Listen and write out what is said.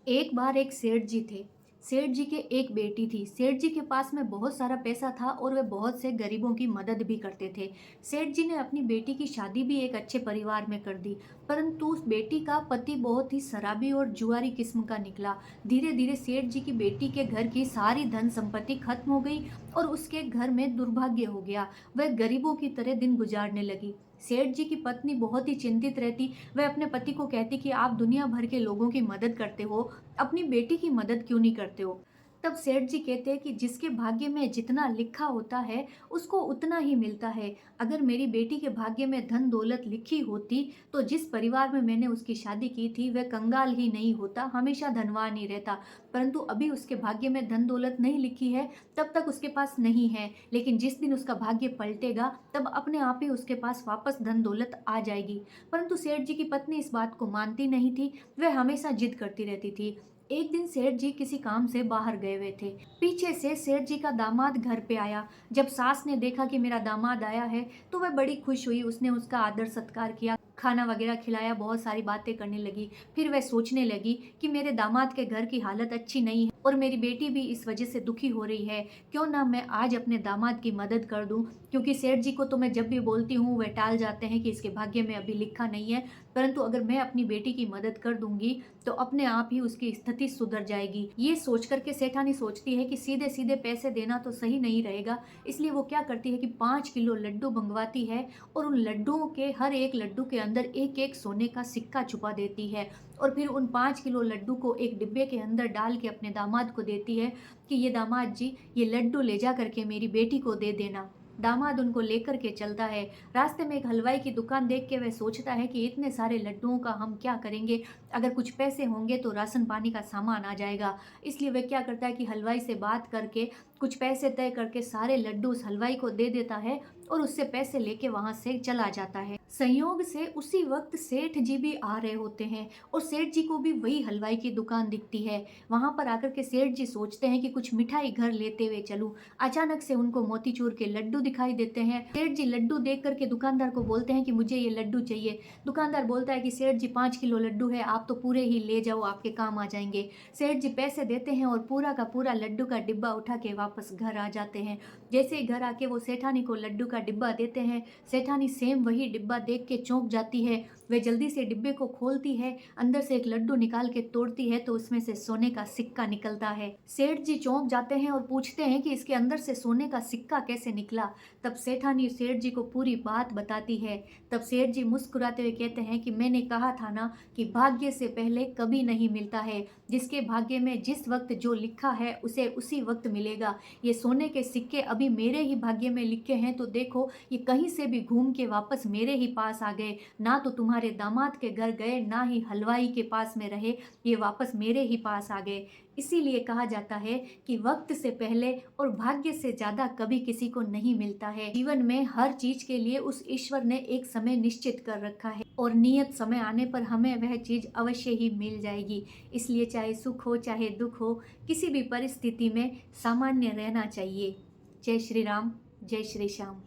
एक बार एक सेठ जी थे। सेठ जी के एक बेटी थी। सेठ जी के पास में बहुत सारा पैसा था और वे बहुत से गरीबों की मदद भी करते थे। सेठ जी ने अपनी बेटी की शादी भी एक अच्छे परिवार में कर दी, परंतु उस बेटी का पति बहुत ही शराबी और जुआरी किस्म का निकला। धीरे धीरे सेठ जी की बेटी के घर की सारी धन संपत्ति खत्म हो गई और उसके घर में दुर्भाग्य हो गया। वह गरीबों की तरह दिन गुजारने लगी। सेठ जी की पत्नी बहुत ही चिंतित रहती। वह अपने पति को कहती कि आप दुनिया भर के लोगों की मदद करते हो, अपनी बेटी की मदद क्यों नहीं करते हो। तब सेठ जी कहते हैं कि जिसके भाग्य में जितना लिखा होता है उसको उतना ही मिलता है। अगर मेरी बेटी के भाग्य में धन दौलत लिखी होती तो जिस परिवार में मैंने उसकी शादी की थी वह कंगाल ही नहीं होता, हमेशा धनवान ही रहता। परंतु अभी उसके भाग्य में धन दौलत नहीं लिखी है, तब तक उसके पास नहीं है, लेकिन जिस दिन उसका भाग्य पलटेगा तब अपने आप ही उसके पास वापस धन दौलत आ जाएगी। परंतु सेठ जी की पत्नी इस बात को मानती नहीं थी। वह हमेशा जिद करती रहती थी। एक दिन सेठ जी किसी काम से बाहर गए हुए थे। पीछे से सेठ जी का दामाद घर पे आया। जब सास ने देखा कि मेरा दामाद आया है तो वह बड़ी खुश हुई। उसने उसका आदर सत्कार किया, खाना वगैरह खिलाया, बहुत सारी बातें करने लगी। फिर वह सोचने लगी कि मेरे दामाद के घर की हालत अच्छी नहीं है और मेरी बेटी भी इस वजह से दुखी हो रही है। क्यों ना मैं आज अपने दामाद की मदद कर दूं, क्योंकि सेठ जी को तो मैं जब भी बोलती हूँ वह टाल जाते हैं कि इसके भाग्य में अभी लिखा नहीं है। परंतु अगर मैं अपनी बेटी की मदद कर दूंगी तो अपने आप ही उसकी स्थिति सुधर जाएगी। ये सोच करके सेठानी सोचती है कि सीधे सीधे पैसे देना तो सही नहीं रहेगा। इसलिए वो क्या करती है कि 5 किलो लड्डू मंगवाती है और उन लड्डुओं के हर एक लड्डू के अंदर एक एक सोने का सिक्का छुपा देती है और फिर उन 5 किलो लड्डू को एक डिब्बे के अंदर डाल के अपने दामाद को देती है कि ये दामाद जी, ये लड्डू ले जा करके मेरी बेटी को दे देना। दामाद उनको लेकर के चलता है। रास्ते में एक हलवाई की दुकान देख के वह सोचता है कि इतने सारे लड्डुओं का हम क्या करेंगे, अगर कुछ पैसे होंगे तो राशन पानी का सामान आ जाएगा। इसलिए वह क्या करता है कि हलवाई से बात करके कुछ पैसे तय करके सारे लड्डू उस हलवाई को दे देता है और उससे पैसे लेके वहां से चला जाता है। संयोग से उसी वक्त सेठ जी भी आ रहे होते हैं और सेठ जी को भी वही हलवाई की दुकान दिखती है। वहां पर आकर के सेठ जी सोचते हैं कि कुछ मिठाई घर लेते हुए चलूं। अचानक से उनको मोतीचूर के लड्डू दिखाई देते हैं। सेठ जी लड्डू देख करके दुकानदार को बोलते हैं कि मुझे ये लड्डू चाहिए। दुकानदार बोलता है कि सेठ जी 5 किलो लड्डू है, आप तो पूरे ही ले जाओ, आपके काम आ जाएंगे। सेठ जी पैसे देते हैं और पूरा का पूरा लड्डू का डिब्बा उठा के वापस घर आ जाते हैं। जैसे ही घर आके वो सेठानी को लड्डू का डिब्बा देते हैं, सेठानी सेम वही डिब्बा देख के चौंक जाती है। वह जल्दी से डिब्बे को खोलती है, अंदर से एक लड्डू निकाल के तोड़ती है तो उसमें से सोने का सिक्का निकलता है। सेठ जी चौंक जाते हैं और पूछते हैं कि इसके अंदर से सोने का सिक्का कैसे निकला। तब सेठानी सेठ जी को पूरी बात बताती है। तब सेठ जी मुस्कुराते हुए कहते हैं कि मैंने कहा था ना कि भाग्य से पहले कभी नहीं मिलता है। जिसके भाग्य में जिस वक्त जो लिखा है उसे उसी वक्त मिलेगा। ये सोने के सिक्के अभी मेरे ही भाग्य में लिखे हैं तो देखो, ये कहीं से भी घूम के वापस मेरे ही पास आ गए। ना तो तुम्हारे दामाद के घर गए, ना ही हलवाई के पास में रहे, ये वापस मेरे ही पास आ गए। इसीलिए कहा जाता है कि वक्त से पहले और भाग्य से ज्यादा कभी किसी को नहीं मिलता है। जीवन में हर चीज के लिए उस ईश्वर ने एक समय निश्चित कर रखा है और नियत समय आने पर हमें वह चीज अवश्य ही मिल जाएगी। इसलिए चाहे सुख हो चाहे दुख हो, किसी भी परिस्थिति में सामान्य रहना चाहिए। जय श्री राम, जय श्री श्याम।